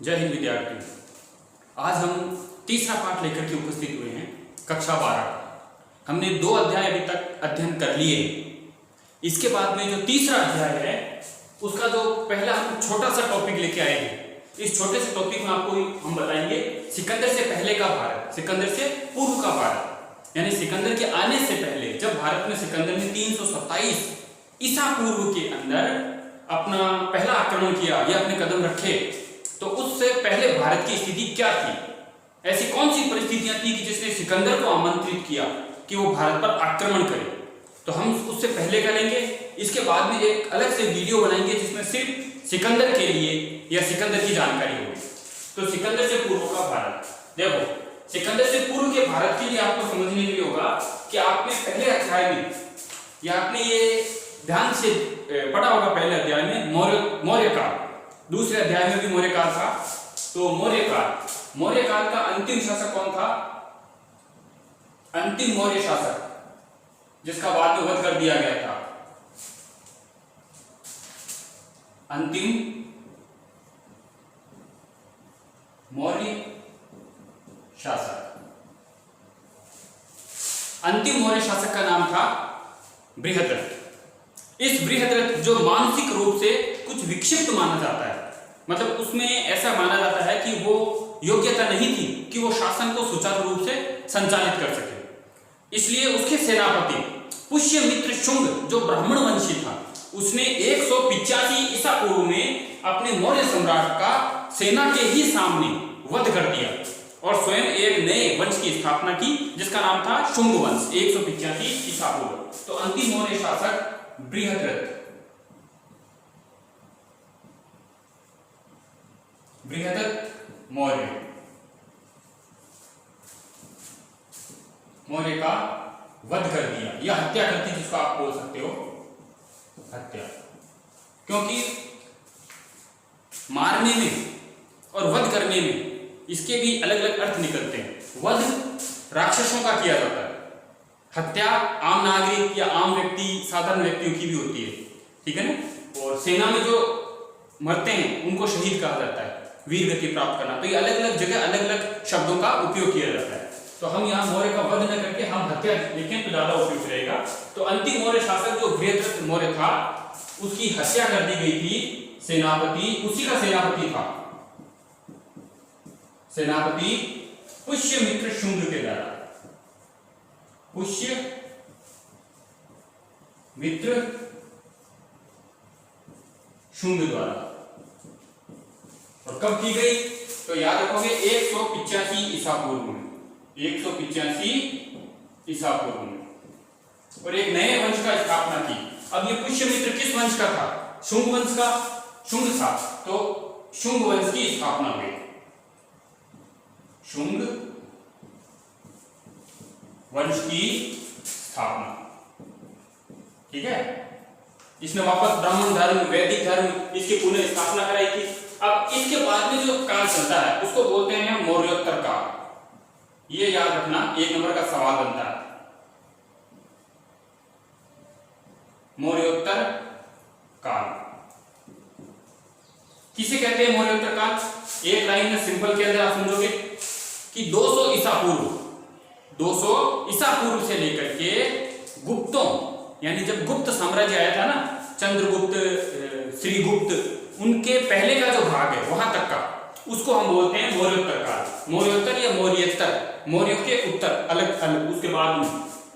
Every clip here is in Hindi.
जय हिंद विद्यार्थी। आज हम तीसरा पाठ लेकर के उपस्थित हुए हैं, कक्षा 12। हमने 2 अध्याय अभी तक अध्ययन कर लिए। इसके बाद में जो तीसरा अध्याय है उसका जो पहला हम छोटा सा टॉपिक लेके आए हैं। इस छोटे से टॉपिक में आपको हम बताएंगे सिकंदर से पहले का भारत, सिकंदर से पूर्व का भारत। यानी सिकंदर के आने से पहले, जब भारत में सिकंदर ने 327 ईसा पूर्व के अंदर अपना पहला आक्रमण किया या अपने कदम रखे, तो उससे पहले भारत की स्थिति क्या थी? ऐसी कौन सी परिस्थितियां थी कि जिसने सिकंदर को आमंत्रित किया कि वो भारत पर आक्रमण करे? तो हम उससे पहले करेंगे। इसके बाद में एक अलग से वीडियो बनाएंगे जिसमें सिर्फ सिकंदर के लिए या सिकंदर की जानकारी होगी। तो सिकंदर से पूर्व का भारत, देखो सिकंदर से पूर्व के भारत के लिए आपको समझने के लिए होगा कि आपने पहले अध्याय में या आपने ये ध्यान से पढ़ा होगा, पहले अध्याय में मौर्य काल, दूसरे अध्याय में भी मौर्य काल था। तो मौर्य काल का अंतिम शासक कौन था? अंतिम मौर्य शासक जिसका बाद में वध कर दिया गया था, अंतिम मौर्य शासक। अंतिम मौर्य शासक का नाम था बृहद्रथ। इस बृहद्रथ जो मानसिक रूप से कुछ विक्षिप्त माना जाता है, मतलब उसमें ऐसा माना जाता है कि वो योग्यता नहीं थी कि वो शासन को सुचारू रूप से संचालित कर सके। इसलिए उसके सेनापति पुष्यमित्र शुंग जो ब्राह्मण वंशी था, उसने 185 ईसा पूर्व में अपने मौर्य सम्राट का सेना के ही सामने वध कर दिया और स्वयं एक नए वंश की स्थापना की जिसका नाम था शुंग वंश, 185 ईसा पूर्व। तो अंतिम मौर्य शासक बृहद्रथ, बृहद्रथ मौर्य का वध कर दिया या हत्या कर दी, जिसको आप बोल सकते हो हत्या। क्योंकि मारने में और वध करने में इसके भी अलग अलग अर्थ निकलते हैं। वध राक्षसों का किया जाता है, हत्या आम नागरिक या आम व्यक्ति, साधारण व्यक्तियों की भी होती है, ठीक है ना। और सेना में जो मरते हैं उनको शहीद कहा जाता है, वीर गति प्राप्त करना। तो ये अलग अलग जगह अलग अलग शब्दों का उपयोग किया जाता है। तो हम यहाँ मौर्य का वध न करके हम हत्या लिखें तो ज्यादा उपयुक्त रहेगा। तो अंतिम मौर्य शासक जो बृहद्रथ मौर्य था, उसकी हत्या कर दी गई थी सेनापति, उसी का सेनापति था सेनापति पुष्यमित्र शुंग के द्वारा, पुष्यमित्र शुंग द्वारा। और कब की गई? तो याद रखोगे 185 ईसा पूर्व में, 185 ईसा पूर्व में। और एक नए वंश का स्थापना की। अब ये पुष्यमित्र किस वंश का था? शुंग वंश का, शुंग था। तो शुंग वंश की स्थापना हुई, शुंग वंश की स्थापना, ठीक है। इसने वापस ब्राह्मण धर्म, वैदिक धर्म, इसकी पुनः स्थापना कराई थी। अब इसके बाद में जो काल चलता है उसको बोलते हैं मौर्योत्तर काल। ये याद रखना, 1 नंबर का सवाल बनता है। मौर्योत्तर काल किसे कहते हैं? मौर्योत्तर काल एक लाइन में सिंपल के अंदर आप समझोगे कि 200 ईसा पूर्व, 200 ईसा पूर्व से लेकर के गुप्तों, यानी जब गुप्त साम्राज्य आया था ना, चंद्रगुप्त, श्रीगुप्त, उनके पहले का जो भाग है वहां तक का, उसको हम बोलते हैं मौर्योत्तर काल। मौर्योत्तर या मौर्येतर, मौर्यों के उत्तर अलग अलग उसके बाद में।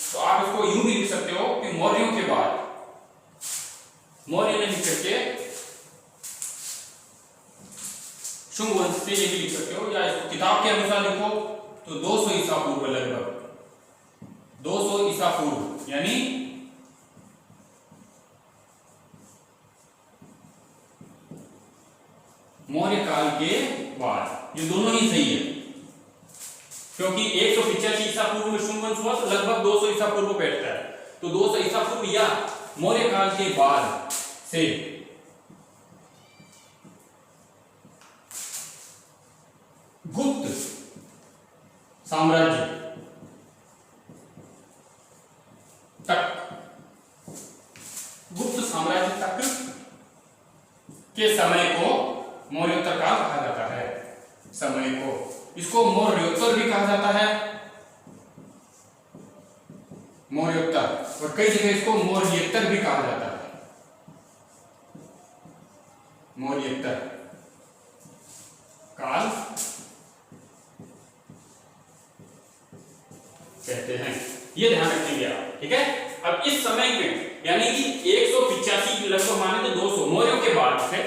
तो आप इसको यूं भी लिख सकते हो कि मौर्यों के बाद, मौर्य ने लिख करके शुंग वंश से ये भी लिख सकते हो, या इसको किताब के अनुसार लिखो तो 200 ईसा पूर्व, लगभग 200 ईसा पूर्व, यानी मौर्य काल के बाद। ये दोनों ही सही है, क्योंकि 185 ईसा पूर्व में शुंग वंश हुआ तो लगभग 200 ईसा पूर्व बैठता है। तो 200 ईसा पूर्व या मौर्य काल के बाद से गुप्त साम्राज्य तक, गुप्त साम्राज्य तक के समय को मौर्योत्तर काल कहा जाता है। समय को। इसको मौर्योत्तर भी कहा जाता है, मौर्योत्तर, और कई जगह इसको मौर्येतर भी कहा जाता है, मौर्येतर काल कहते हैं। ये ध्यान रखेंगे आप, ठीक है। अब इस समय में यानी कि 185 लगभग माने तो 200 मौर्यों के बाद से,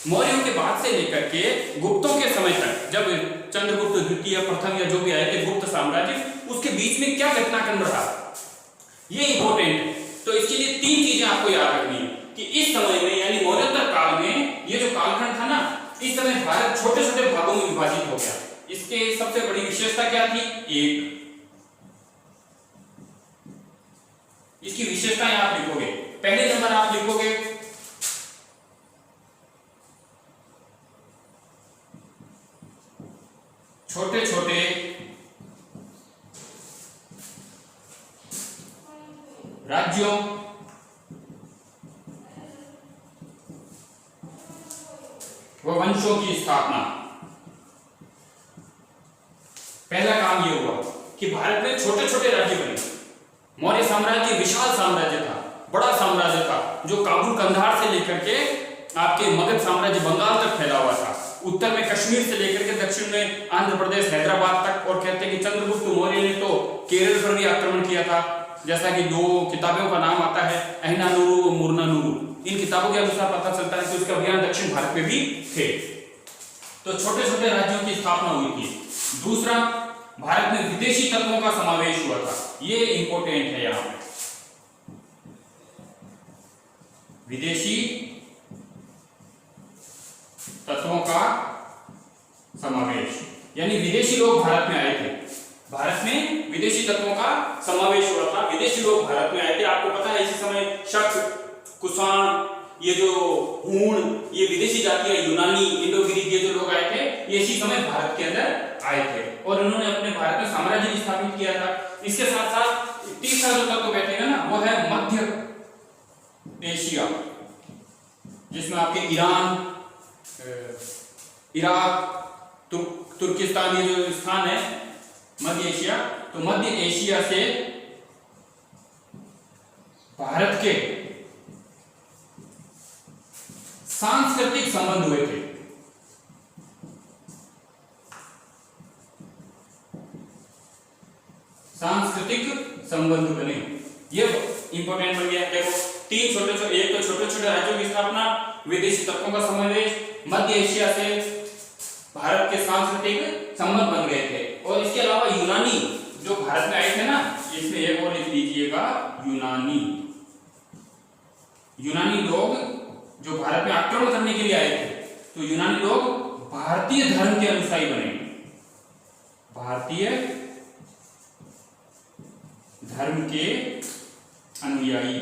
मौर्यों के बाद से लेकर के गुप्तों के समय तक, जब चंद्रगुप्त द्वितीय, प्रथम या जो भी आए थे गुप्त साम्राज्य, उसके बीच में क्या घटनाक्रम रहा, ये इंपॉर्टेंट है। तो इसके लिए 3 चीजें आपको याद रखनी है कि इस समय में यानी मौर्योत्तर काल में ये जो कालखंड था ना, इस समय भारत छोटे छोटे भागों में विभाजित हो गया। इसके सबसे बड़ी विशेषता क्या थी? एक, इसकी विशेषताएं आप लिखोगे। पहले नंबर आप लिखोगे छोटे छोटे राज्यों व वंशों की स्थापना। पहला काम यह हुआ कि भारत में छोटे छोटे राज्य बने। मौर्य साम्राज्य विशाल साम्राज्य था, बड़ा साम्राज्य था, जो काबुल कंधार से लेकर के आपके मगध साम्राज्य बंगाल तक फैला हुआ था, उत्तर में कश्मीर से लेकर के दक्षिण में आंध्र प्रदेश हैदराबाद तक। और कहते हैं कि चंद्रगुप्त मौर्य ने तो केरल पर भी आक्रमण किया था, जैसा कि 2 किताबों का नाम आता है, अहिनानुरु और मुर्नानुरु। इन किताबों के अनुसार पता चलता है कि उसके अभियान दक्षिण भारत में भी थे। तो छोटे छोटे राज्यों की स्थापना हुई थी। दूसरा, भारत में विदेशी तत्वों का समावेश हुआ था, ये इंपॉर्टेंट है यहां पे। विदेशी तत्वों का समावेश यानी विदेशी लोग भारत में आए थे। भारत में विदेशी तत्वों का समावेश हुआ था, विदेशी लोग भारत में आए थे। आपको पता है इसी समय शक, कुषाण, ये जो हूण, ये विदेशी जाति है, यूनानी, इंडो ग्रीक, ये जो लोग आए थे, ये इसी समय भारत के अंदर आए थे और उन्होंने अपने भारत में साम्राज्य भी स्थापित किया था। इसके साथ साथ तीसरा जो तत्व बैठेगा ना, वो है मध्य एशिया, जिसमें आपके ईरान, इराक, तुर्किस्तान, ये जो स्थान है मध्य एशिया। तो मध्य एशिया से भारत के सांस्कृतिक संबंध हुए थे। सांस्कृतिक संबंध बने, ये इंपॉर्टेंट बन गया। देखो 3 छोटे छोटे, एक तो छोटे छोटे राज्यों की स्थापना, विदेशी तत्वों का समावेश, मध्य एशिया से भारत के सांस्कृतिक संबंध बन गए थे। और इसके अलावा यूनानी जो भारत में आए थे ना, इसमें एक और लिख लीजिएगा, यूनानी। यूनानी लोग जो भारत में आक्रमण करने के लिए आए थे, तो यूनानी लोग भारतीय धर्म के अनुसारी बने, भारतीय धर्म के अनुयायी।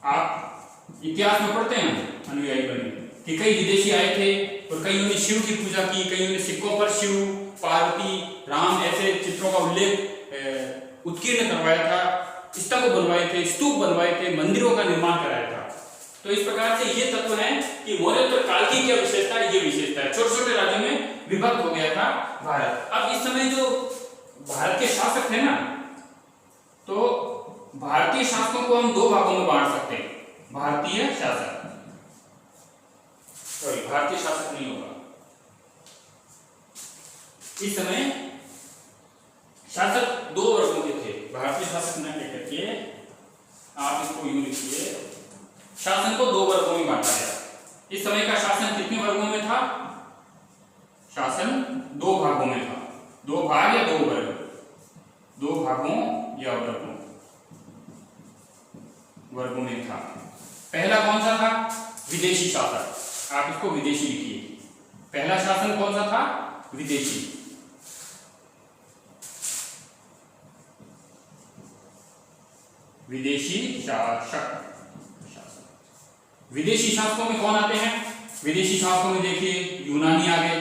आप इतिहास में पढ़ते हैं अनुयायी बने कि कई विदेशी आए थे और कईयों ने शिव की पूजा की, कईयों ने सिक्कों पर शिव, पार्वती, राम ऐसे चित्रों का उल्लेख उत्कीर्ण करवाया था, स्तंभ बनवाए थे, स्तूप बनवाए थे, मंदिरों का निर्माण कराया था। तो इस प्रकार से ये तत्व है कि मौर्योत्तर काल की क्या विशेषता है, ये विशेषता है। छोटे छोटे राज्यों में विभक्त हो गया था भारत। अब इस समय जो भारत के शासक थे ना, तो भारतीय शासकों को हम 2 भागों में बांट सकते हैं। भारतीय शासक, सॉरी भारतीय शासक नहीं होगा, इस समय शासक 2 वर्गों के थे। भारतीय शासक न कहकर के आप इसको यूं लिखिए, शासन को 2 वर्गों में बांटा गया। इस समय का शासन कितने वर्गों में था? शासन 2 भागों में था। 2 भाग या 2 वर्ग? 2 भागों या वर्गों में था। पहला कौन सा था? विदेशी शासक। आप इसको विदेशी लिखिए। पहला शासन कौन सा था? विदेशी। विदेशी शासक। विदेशी शासकों में कौन आते हैं? विदेशी शासकों में देखिए यूनानी आ गए।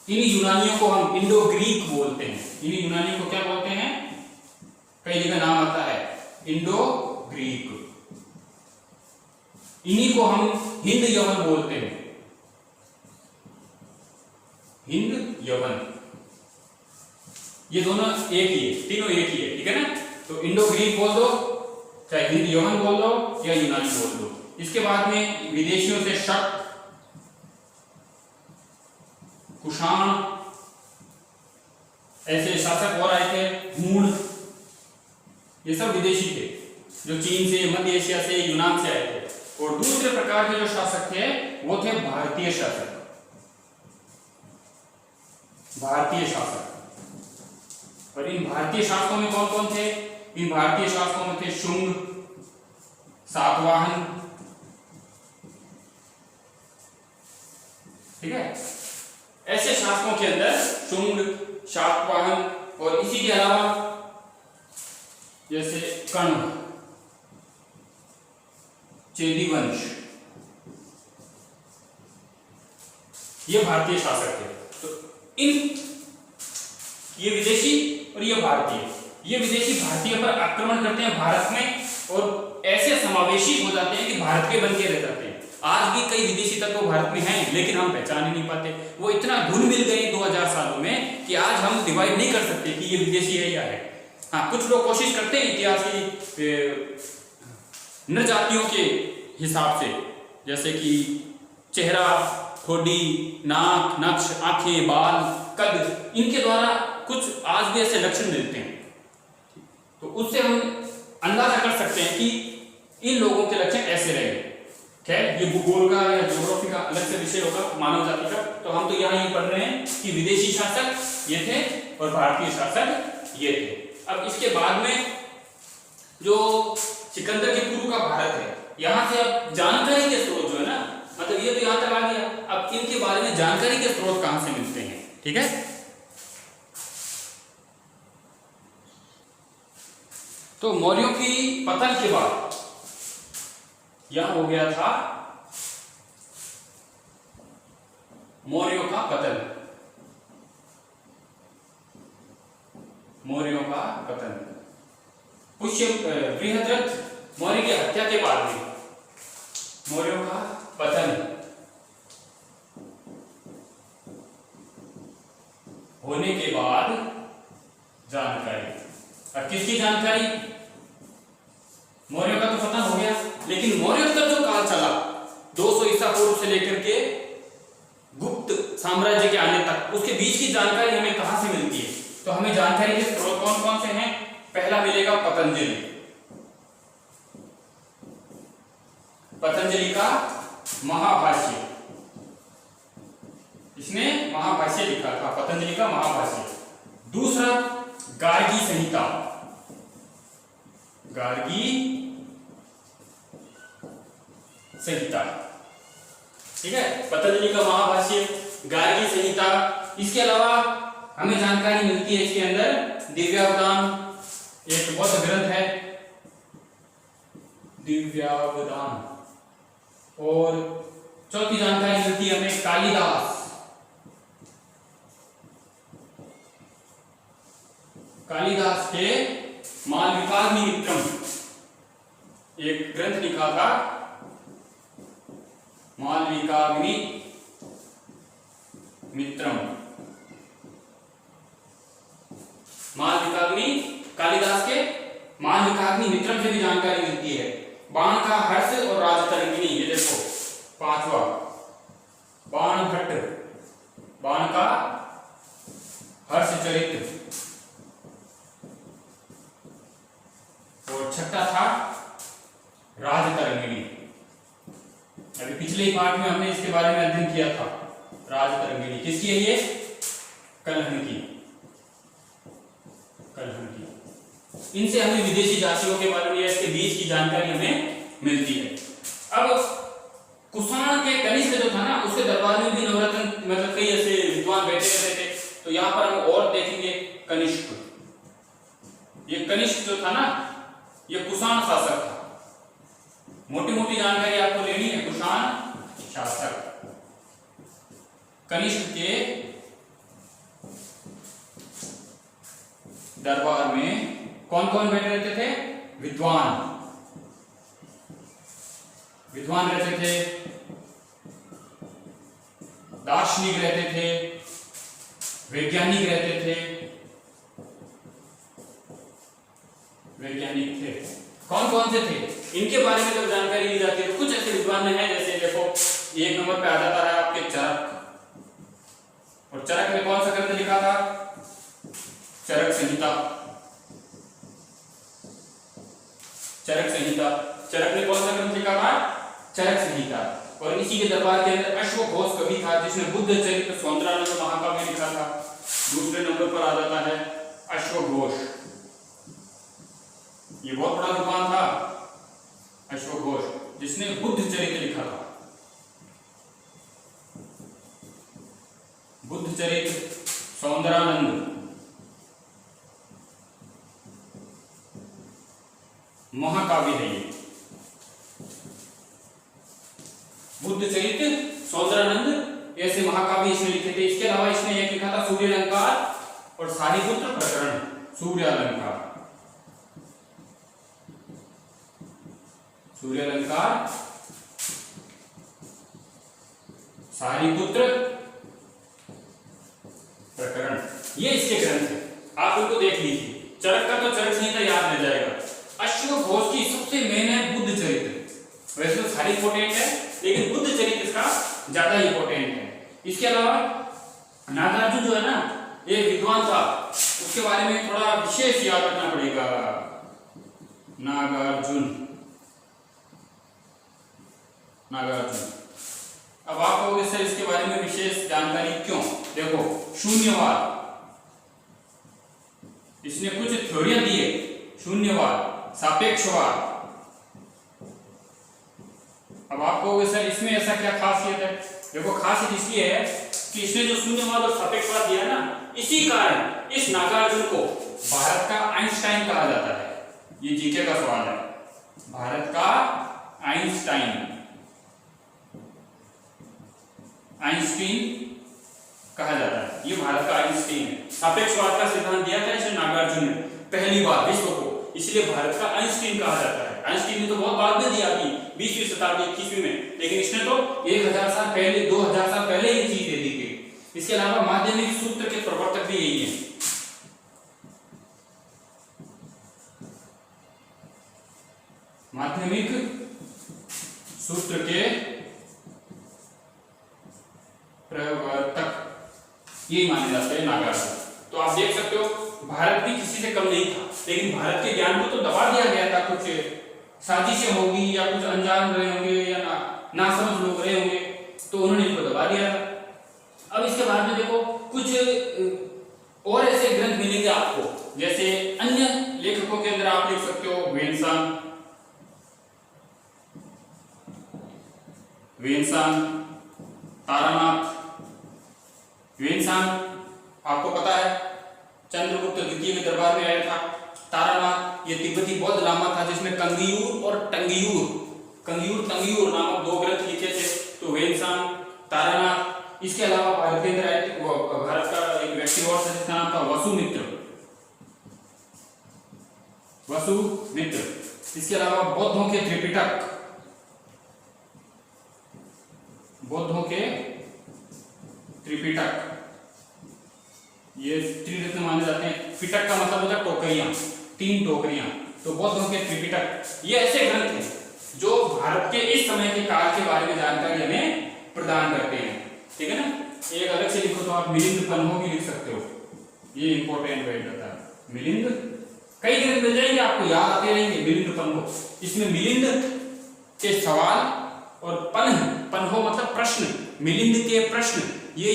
इन यूनानियों को हम इंडो ग्रीक बोलते हैं। इन यूनानियों को क्या बोलते हैं? कई जगह नाम आता है इंडो ग्रीक। इन्हीं को हम हिंद यवन बोलते हैं। हिंद यवन, ये दोनों एक ही है, तीनों एक ही है, ठीक है ना। तो इंडो ग्रीक बोल दो, चाहे हिंद यवन बोल दो या यूनानी बोल दो। इसके बाद में विदेशियों से शक, कुषाण, ऐसे शासक और आए थे, हूण, ये सब विदेशी थे जो चीन से, मध्य एशिया से, यूनान से आए थे। और दूसरे प्रकार के जो शासक थे वो थे भारतीय शासक, भारतीय शासक। और इन भारतीय शासकों में कौन कौन थे? इन भारतीय शासकों में थे शुंग, सातवाहन, ठीक है। ऐसे शासकों के अंदर शुंग, सातवाहन और इसी के अलावा जैसे कण्व, चेदी वंश, ये भारतीय शासक थे। तो ये विदेशी और ये भारतीय, ये विदेशी भारतीय पर आक्रमण करते हैं भारत में और ऐसे समावेशी हो जाते हैं कि भारत के बन के रह जाते हैं। आज भी कई विदेशी तत्व भारत में हैं, लेकिन हम पहचान ही नहीं पाते। वो इतना घुल मिल गए 2000 सालों में कि आज हम डिवाइड नहीं कर सकते कि ये विदेशी है या है। हाँ, कुछ लोग कोशिश करते हैं इतिहास की नर जातियों के हिसाब से, जैसे कि चेहरा, ठोडी, नाक, नक्श, आंखें, बाल, कद, इनके द्वारा कुछ आज भी ऐसे लक्षण मिलते हैं। तो उससे हम अंदाजा कर सकते हैं कि इन लोगों के लक्षण ऐसे रहेंगे। खैर, ये भूगोल का या ज्योग्राफी का अलग से विषय होगा, मानव जाति का। तो हम तो यहाँ ये पढ़ रहे हैं कि विदेशी शासक ये थे और भारतीय शासक ये थे। अब इसके बाद में जो सिकंदर के पूर्व का भारत है, यहाँ से अब जानकारी के स्रोत जो है ना, मतलब ये तो यहाँ तक आ गया। अब इनके बारे में जानकारी के स्रोत कहाँ से मिलते हैं, ठीक है। तो मौर्यों की पतन के बाद यह हो गया था मौर्यों का पतन, मौर्यों का पतन। पुष्य बृहद्रथ मौर्य की हत्या के बाद में मौर्यों का पतन होने के बाद जानकारी। अब किसकी जानकारी? मौर्यों का तो पतन हो गया, लेकिन मौर्यों का जो काल चला 200 ईसा पूर्व से लेकर के गुप्त साम्राज्य के आने तक, उसके बीच की जानकारी हमें कहां से मिलती है? तो हमें जानकारी के स्रोत कौन कौन से हैं? पहला मिलेगा पतंजलि, पतंजलि का महाभाष्य, इसने महाभाष्य लिखा था, पतंजलि का महाभाष्य। दूसरा गार्गी संहिता, गार्गी संहिता, ठीक है। पतंजलि का महाभाष्य, गार्गी संहिता। इसके अलावा हमें जानकारी मिलती है इसके अंदर दिव्यावदान, एक बौद्ध ग्रंथ है दिव्यावदान। और चौथी जानकारी मिलती है हमें कालिदास, कालिदास के मालविकाग्निमित्रम, एक ग्रंथ लिखा था मालविकाग्निमित्रम। मालविकाग्नि, कालिदास के मालविकाग्निमित्रम से भी जानकारी मिलती है। बाण का हर्ष और राजतरंगिणी, ये देखो पांचवा बाण भट्ट, बाण का हर्ष चरित्र। और छठा था राजतरंगिणी। अभी पिछले पार्ट में हमने इसके बारे में अध्ययन किया था। राजतरंगिणी किसकी है? ये कलहन की, कलहन की। इनसे हमें विदेशी जातियों के बारे में, इसके बीच की जानकारी हमें मिलती है। अब कुषाण के कनिष्क जो था ना, उसके दरबार में भी नवरत्न, मतलब कई ऐसे विद्वान बैठे रहते थे। तो यहाँ पर हम और देखेंगे कनिष्क। ये कनिष्क जो था ना, ये कुषाण शासक था। मोटी मोटी जानकारी आपको लेनी है। कुषाण शासक, कनिष्क के दरबार में कौन कौन बैठे रहते थे? विद्वान, विद्वान रहते थे, दार्शनिक रहते थे, वैज्ञानिक रहते थे, वैज्ञानिक थे। कौन कौन से थे इनके बारे में जब जानकारी ली जाती है तो कुछ ऐसे विद्वान हैं, जैसे देखो एक नंबर पे आ जाता है आपके चरक, और चरक ने कौन सा ग्रंथ लिखा था? चरक संहिता। चरक संहिता, चरक ने कौन सा ग्रंथ लिखा था? चरक संहिता। और इसी के दरबार के अंदर अश्वघोष कवि था जिसने बुद्ध चरित्र सौंदर्यानंद महाकाव्य लिखा था। दूसरे नंबर पर आ जाता है अश्वघोष, ये बहुत बड़ा विद्वान था अश्वघोष, जिसने बुद्ध चरित्र लिखा था। बुद्ध चरित्र सौंदर्यानंद महाकाव्य है ये। बुद्ध चरित्र सौंदर्यानंद ऐसे महाकाव्य इसने लिखे थे। इसके अलावा इसने एक लिखा था सूर्यालंकार और सारीपुत्र प्रकरण। सूर्यालंकार, सूर्यालंकार, सारीपुत्र प्रकरण, ये इसके ग्रंथ है। आप इनको देख लीजिए। चरक का तो चरक संहिता याद रह जाएगा। अश्वघोष की सबसे मेन है बुद्ध चरित्र। वैसे तो सारी इंपोर्टेंट है लेकिन बुद्ध चरित्र इसका ज्यादा इंपोर्टेंट है। इसके अलावा नागार्जुन जो है ना, एक विद्वान था, उसके बारे में थोड़ा विशेष याद रखना पड़ेगा। नागार्जुन, नागार्जुन। अब आप कहोगे सर इसके बारे में विशेष जानकारी क्यों? देखो, शून्यवाद, इसने कुछ थ्योरियां दी है। शून्यवाद, सापेक्षवाद। अब आप कहोगे सर इसमें ऐसा क्या खासियत है? देखो, खासियत इसलिए है कि इसने जो शून्यवाद और सापेक्षवाद दिया ना, इसी कारण इस नागार्जुन को भारत का आइंस्टाइन कहा जाता है। ये जीके का सवाल है। भारत का आइंस्टाइन, आइंस्टीन कहा जाता है। ये भारत का आइंस्टीन है। सापेक्षवाद का सिद्धांत दिया था इसने नागार्जुन ने पहली बार विश्व को, इसलिए भारत का आइंस्टीन कहा जाता है। आइंस्टीन ने तो बहुत बाद में दिया थी 20वीं शताब्दी 21वीं में, लेकिन इसने तो 1000 साल पहले, 2000 साल पहले ये चीज दे दी थी। इसके अलावा माध्यमिक सूत्र के प्रवर्तक भी यही है। माध्यमिक सूत्र के प्रवर्तक यही माने जाते हैं नागार्जुन। तो आप देख सकते हो भारत भी किसी से कम नहीं था, लेकिन भारत के ज्ञान को तो दबा दिया गया था। कुछ साजिशें होगी या कुछ अनजान रहे होंगे या नासमझ लोग रहे होंगे, तो उन्होंने इसको दबा दिया था। अब इसके बाद में देखो कुछ और ऐसे ग्रंथ मिलेंगे आपको, जैसे अन्य लेखकों के अंदर आप लिख सकते हो वेनसांग, वेनसांग, तारानाथ। वेनसांग आपको पता है चंद्रगुप्त द्वितीय के दरबार में आया था। तारानाथ ये तिब्बती बौद्ध लामा था जिसने कंगियूर और टंगियूर, कंगियूर तंगियूर नामक दो ग्रंथ लिखे थे। तो वेनसांग, तारानाथ। इसके अलावा भारत के अंदर भारत का एक व्यक्ति और था जिसका नाम था वसुमित्र, वसुमित्र। इसके अलावा बौद्धों के त्रिपिटक, बौद्धों के त्रिपिटक, ये त्रिरत्न माने जाते हैं। पिटक का मतलब होता है टोकरियां, 3 टोकरियां। तो बौद्धों के त्रिपिटक, ये ऐसे ग्रंथ हैं जो भारत के इस समय के काल के बारे में जानकारी हमें प्रदान करते हैं। ठीक है ना? एक अलग से लिखो तो आप मिलिंद पन्हो भी लिख सकते हो, ये इंपॉर्टेंट वर्ड रहता है। मिलिंद, कई ग्रंथ मिल जाएंगे आपको, याद आते रहेंगे। मिलिंद पन्हो, इसमें मिलिंद के सवाल और पन्हो मतलब प्रश्न, मिलिंद के प्रश्न। ये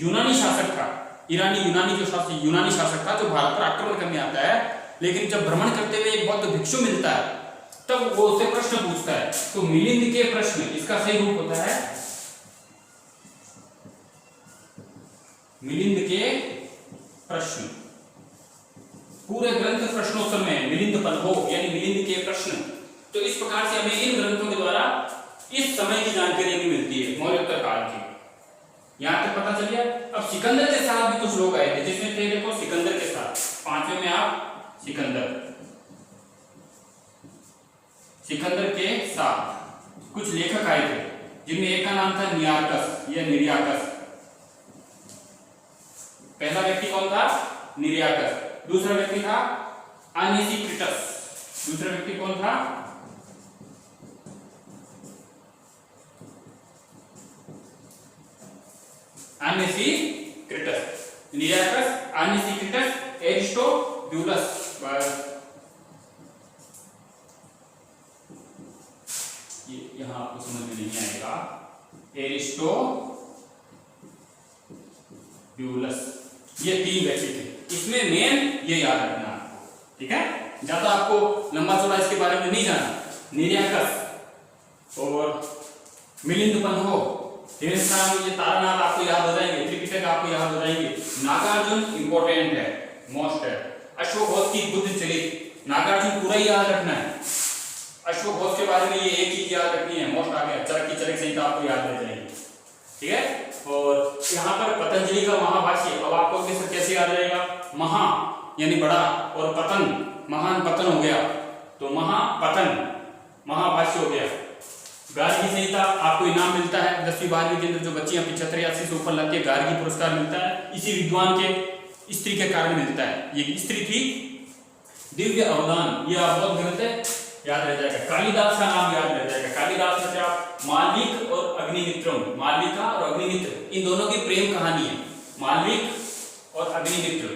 यूनानी शासक था, यूनानी जो शासक, यूनानी शासक था जो भारत पर आक्रमण करने आता है, लेकिन जब भ्रमण करते हुए एक बौद्ध भिक्षु मिलता है तब वो उससे प्रश्न पूछता है। तो मिलिंद के प्रश्न, इसका सही रूप होता है मिलिंद के प्रश्न। पूरे ग्रंथ प्रश्नोत्तर में मिलिंद पन्हो यानी मिलिंद के प्रश्न। तो इस प्रकार से हमें इन ग्रंथों के द्वारा इस समय की जानकारी भी मिलती है, मौर्योत्तर काल की। यहां तक पता चल गया। अब सिकंदर के साथ भी कुछ लोग आए थे, जिसमें थे देखो सिकंदर के साथ, 5वें में आप सिकंदर, सिकंदर के साथ कुछ लेखक आए थे जिनमें एक का नाम था नियार्कस या निर्याकस। पहला व्यक्ति कौन था? निरियाकस। दूसरा व्यक्ति था अनिसिक्रिटस। दूसरा व्यक्ति कौन था? अनिसिक्रिटस। निरियाकस, अनिसिक्रिटस, एरिस्टोब्यूलस। ये यहां आपको समझ में नहीं आएगा। एरिस्टोब्यूलस, ये 3 व्यक्ति थे। इसमें मेन ये याद रखना आपको, ठीक है? ज्यादा आपको लंबा चौड़ा इसके बारे में नहीं जाना। निरियाकस और मिलिंद हो, ये तारानाथ आपको याद हो जाएंगे, त्रिपिटक आपको याद हो जाएंगे। नागार्जुन इंपॉर्टेंट है, मोस्ट है। अश्वघोष की बुद्ध चरित, नागार्जुन पूरा ही याद रखना है। अश्वघोष के बारे में ये एक चीज याद रखनी है, मोस्ट आ गया। चरक की चरक संहिता आपको याद रह जाएगी, ठीक है? और यहाँ पर पतंजलि का महाभाष्य, अब आपको कैसे याद रहेगा? महा यानी बड़ा, और पतन महान पतन हो गया, तो महापतन महाभाष्य हो गया। गार्गी संहिता आपको इनाम मिलता है 10वीं 12वीं के अंदर, जो बच्चियां 75 80 से ऊपर लाती है, गार्गी पुरस्कार मिलता है। इसी विद्वान के स्त्री के कारण मिलता है। ये स्त्री थी दिव्य अवदान, ये आप बहुत ग्रंथ है, याद रह जाएगा। कालिदास का नाम याद रह जाएगा। कालिदास में क्या? मालविक और अग्निमित्रम, मालविका और अग्निमित्र, इन दोनों की प्रेम कहानी है। मालविक और अग्निमित्र,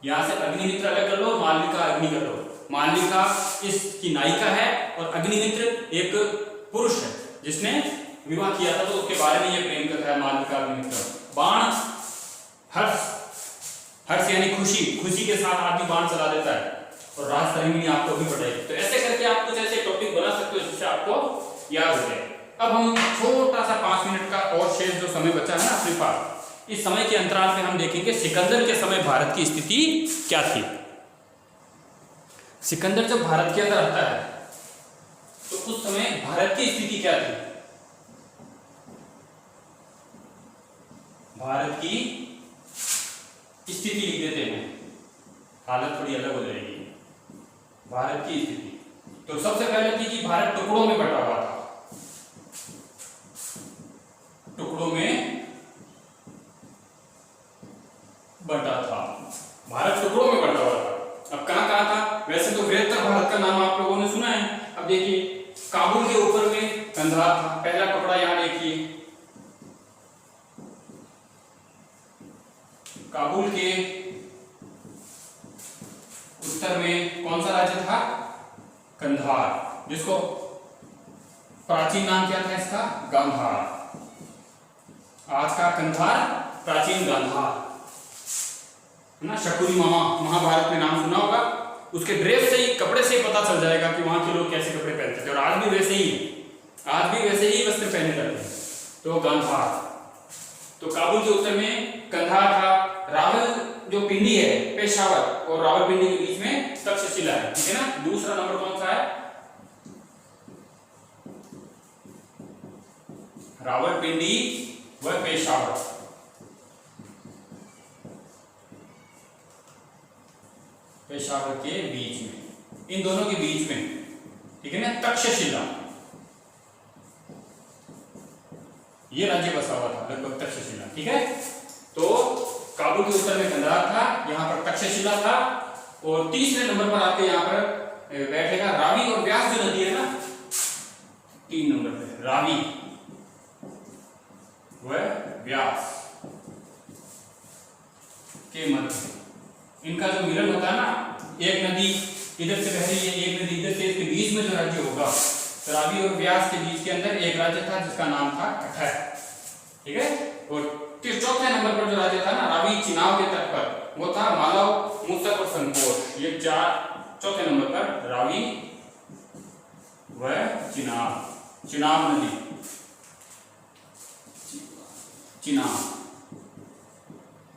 यहां से अग्निमित्र अलग कर लो, मालविका अग्नि कर लो। मालविका इसकी नायिका है और अग्निमित्र एक पुरुष है जिसने विवाह किया था, तो उसके बारे में ये प्रेम कथा है, मालविका अग्निमित्र। बाण, हर्ष, हर्ष यानी खुशी, खुशी के साथ आदमी बाण चला देता है, और राज तरंगिणी आपको भी पढ़ाई। तो ऐसे करके आप कुछ ऐसे टॉपिक बना सकते हो जिससे आपको याद हो जाए। अब हम छोटा सा 5 मिनट का और शेष जो समय बचा है ना अपने पास, इस समय के अंतराल में हम देखेंगे सिकंदर के समय भारत की स्थिति क्या थी। सिकंदर जब भारत के अंदर आता है तो उस समय भारत की स्थिति क्या थी? भारत की स्थिति लिख देते हैं, हालत थोड़ी अलग हो जाएगी। भारत की स्थिति तो सबसे पहले थी कि भारत टुकड़ों में बटा हुआ था, टुकड़ों में बटा था, भारत टुकड़ों में बटा हुआ था। अब कहां कहां था? वैसे तो बृहत्तर भारत का नाम आप लोगों ने सुना है। अब देखिए, काबुल के ऊपर में कंधार था, पहला टुकड़ा यहां देखिए। काबुल के उत्तर में कौन सा राज्य था? कंधार, जिसको प्राचीन नाम क्या था इसका? गांधार। आज का कंधार, प्राचीन गांधार है ना। शकुनी मामा, महाभारत में नाम सुना होगा। उसके ड्रेस से ही, कपड़े से ही पता चल जाएगा कि वहां के लोग कैसे कपड़े पहनते थे, और आज भी वैसे ही, आज भी वैसे ही वस्त्र पहने जाते हैं। तो गांधार, तो काबुल के उत्तर में कंधार था। रावल जो पिंडी है, पेशावर और रावलपिंडी के बीच में तक्षशिला है, ठीक है ना। दूसरा नंबर कौन सा है? रावलपिंडी व पेशावर। पेशावर के बीच में, इन दोनों के बीच में, ठीक है ना, तक्षशिला, ये राज्य बसा हुआ था लगभग तक्षशिला, ठीक है। तो काबुल के उत्तर में कंधार था, यहाँ पर तक्षशिला था। और तीसरे नंबर पर आपके यहाँ पर बैठेगा रावी और व्यास जो नदी है ना, 3 नंबर पे रावी व व्यास के मध्य इनका जो मिलन होता है ना, एक नदी इधर से बह रही है, एक नदी इधर से, इसके बीच में जो राज्य होगा, तो रावी और व्यास के बीच के अंदर एक राज्य था जिसका नाम था कठर, ठीक है। और चौथे नंबर पर जो राज्य था ना, रावी चिनाब के तट पर, वो था मालव, मूसक और संकोश। ये 4 चौथे नंबर पर रावी व चिनाब, चिनाब नदी,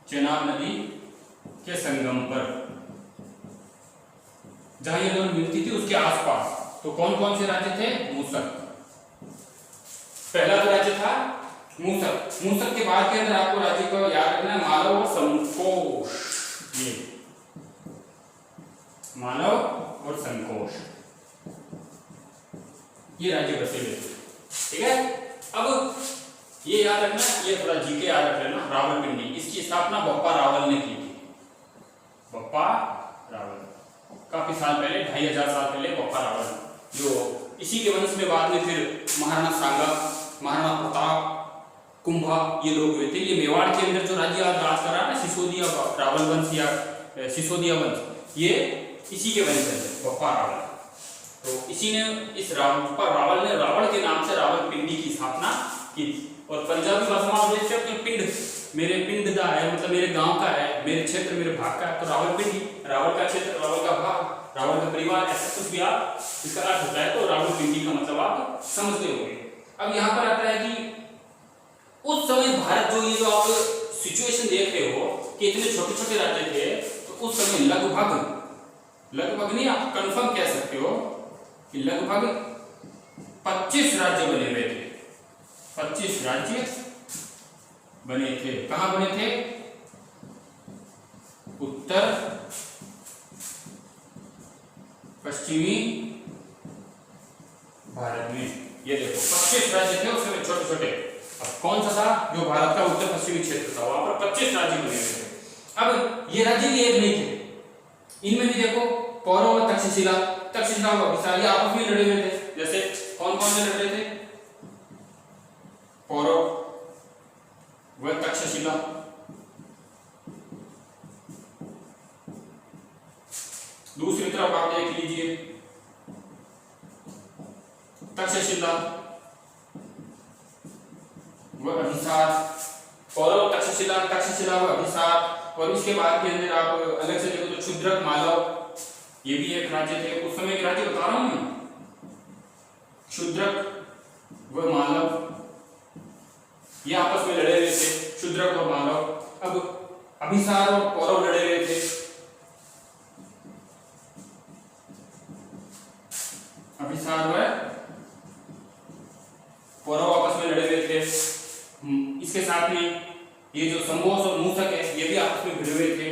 चिनाब नदी के संगम पर, जहां ये दोनों मिलती थी उसके आसपास। तो कौन कौन से राज्य थे? मूसक, पहला जो राज्य था मूसक। मूसक के बाद के अंदर आपको राज्य को याद रखना है मालव और संकोश। ये मालव और संकोश, ये राज्य बसे हुए थे, ठीक है। अब ये याद रखना, ये थोड़ा जीके याद रख लेना। रावलपिंडी, इसकी स्थापना बप्पा रावल ने की थी। बप्पा रावल, काफी साल पहले, 2500 साल पहले बप्पा रावल, जो इसी के वंश में बाद में फिर महाराणा सांगा, महाराणा प्रताप, कुंभा, ये लोग हुए थे। ये मेवाड़ के अंदर जो राज्य आज राज कर रहा है ना, सिसोदिया रावल वंश या सिसोदिया वंश, ये इसी के वंश है, बप्पा रावल। तो इसी ने, इस बप्पा रावल ने रावल के नाम से रावलपिंडी की स्थापना की थी। और पंजाबी भाषा में आप देख सकते हो, पिंड, मेरे पिंड का है, मतलब मेरे गांव का है, मेरे क्षेत्र, मेरे भाग का है, तो रावलपिंडी, रावल का क्षेत्र, रावल का भाग, रावल का परिवार, ऐसा कुछ भी आप इसका अर्थ होता है। तो रावलपिंडी का मतलब आप समझ गए होंगे। अब यहाँ पर आता है कि उस समय भारत, जो आप सिचुएशन देख रहे हो कि इतने छोटे छोटे राज्य थे, तो उस समय लगभग नहीं, आप कंफर्म कह सकते हो कि लगभग 25 राज्य बने हुए थे। 25 राज्य बने थे। कहां बने थे? उत्तर पश्चिमी भारत में। ये देखो 25 राज्य थे उस समय, छोटे छोटे। अब कौन सा था? जो भारत का उत्तर पश्चिमी क्षेत्र था, वहां पर 25 राज्य बने हुए थे। अब ये राज्य भी एक नहीं थे, इनमें भी देखो पौरव और तक्षशिला व विशाल, ये आपस में लड़े हुए थे। जैसे कौन कौन से लड़ रहे थे? पौरव व तक्षशिला। दूसरी तरफ आप देख लीजिए, तक्षशिला व अभिसार, पौरव, तक्षशिला व अभिसार। और इसके बाद के अंदर आप अलग से देखो तो क्षुद्रक, मालव, ये भी एक राज्य थे। उस समय के राज्य बता रहा हूं मैं, क्षुद्रक व मालव, ये आपस में लड़े हुए थे, क्षुद्रक और मालव। अब अभिसार और पौरव लड़े हुए थे। अभिसार व पौरव आपस में लड़े हुए थे। इसके साथ में ये जो संभोस और मूसक है, ये भी आपस में भिड़े हुए थे।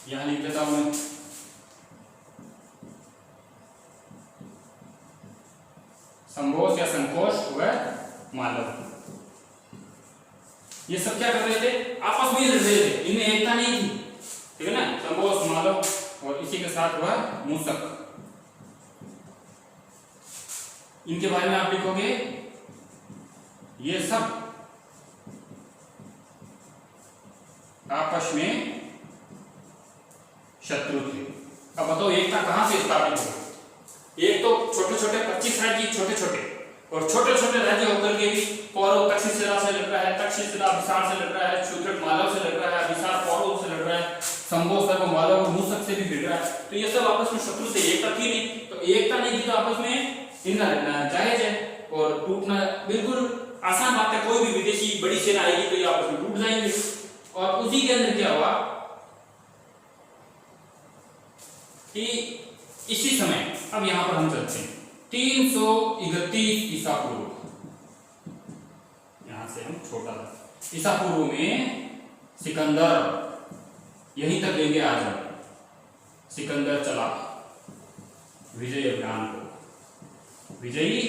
यहां लिख देता हूं मैं, संभोस या संकोच व मालव। ये सब क्या कर रहे थे? आपस में लड़ रहे थे, इनमें एकता नहीं थी, ठीक है ना। संभोस, मालव और इसी के साथ वह मूसक, इनके बारे में आप लिखोगे, ये सब आपस में शत्रु थे। अब बताओ एकता कहां से स्थापित हुई? एक तो छोटे छोटे 25 राज्य, छोटे छोटे और छोटे छोटे राज्य होकर के भी पौरव तक्षशिला से लड़ रहा है, तक्षशिला अभिसार से लड़ रहा है, क्षुद्रक मालव से लड़ रहा है, अभिसार पौरव से लड़ रहा है, संभोस और मालव और मूसक से भी भिड़ रहा है। तो ये सब आपस में शत्रु थे, एकता थी नहीं। तो एकता नहीं थी तो आपस में इनका लड़ना जायज है और टूटना बिल्कुल आसान बात है। कोई भी विदेशी बड़ी सेना आएगी तो ये आपस में टूट जाएंगे। और उसी के अंदर क्या हुआ कि इसी समय, अब यहां पर हम चलते हैं 331 ईसा पूर्व, यहां से हम छोटा ईसा पूर्व में सिकंदर, यहीं तक लेंगे आज हम, सिकंदर चला विजय अभियान को, विजयी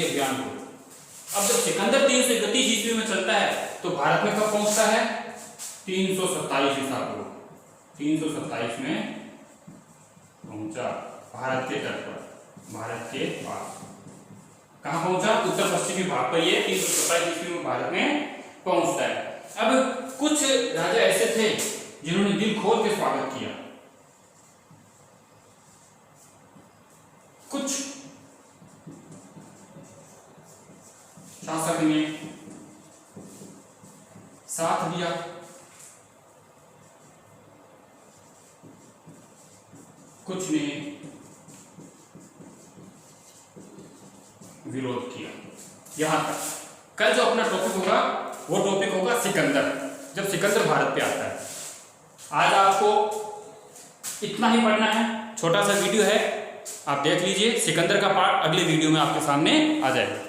अभियान को। अब जब सिकंदर 331 ईस्वी में चलता है तो भारत में कब पहुंचता है? 327 ईसा पूर्व, 327 में पहुंचा भारत के तट पर, भारत के पास। कहां पहुंचा? उत्तर पश्चिमी भाग पर। ये 327 ईस्वी में भारत में पहुंचता है। अब कुछ राजा ऐसे थे जिन्होंने दिल खोल के स्वागत किया, कुछ शासक ने साथ दिया, कुछ ने विरोध किया। यहां तक कल जो अपना टॉपिक होगा वो टॉपिक होगा सिकंदर, जब सिकंदर भारत पे आता है। आज आपको इतना ही पढ़ना है, छोटा सा वीडियो है, आप देख लीजिए। सिकंदर का पार्ट अगले वीडियो में आपके सामने आ जाएगा।